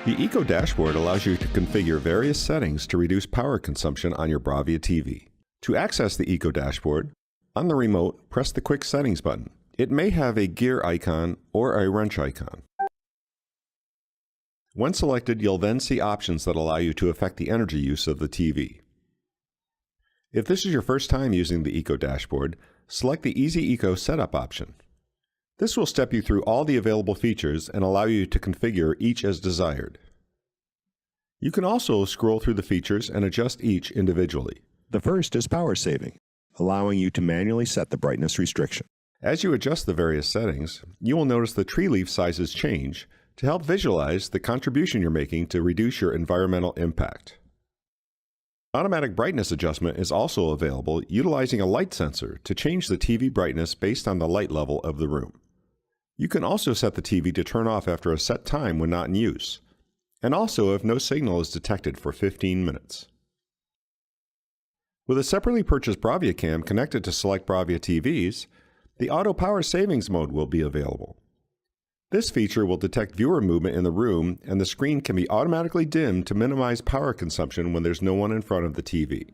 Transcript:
The Eco Dashboard allows you to configure various settings to reduce power consumption on your BRAVIA TV. To access the Eco Dashboard, on the remote, press the Quick Settings button. It may have a gear icon or a wrench icon. When selected, you'll then see options that allow you to affect the energy use of the TV. If this is your first time using the Eco Dashboard, select the Easy Eco Setup option. This will step you through all the available features and allow you to configure each as desired. You can also scroll through the features and adjust each individually. The first is power saving, allowing you to manually set the brightness restriction. As you adjust the various settings, you will notice the tree leaf sizes change to help visualize the contribution you're making to reduce your environmental impact. Automatic brightness adjustment is also available utilizing a light sensor to change the TV brightness based on the light level of the room. You can also set the TV to turn off after a set time when not in use, and also if no signal is detected for 15 minutes. With a separately purchased BRAVIA cam connected to select BRAVIA TVs, the Auto Power Savings mode will be available. This feature will detect viewer movement in the room, and the screen can be automatically dimmed to minimize power consumption when there's no one in front of the TV.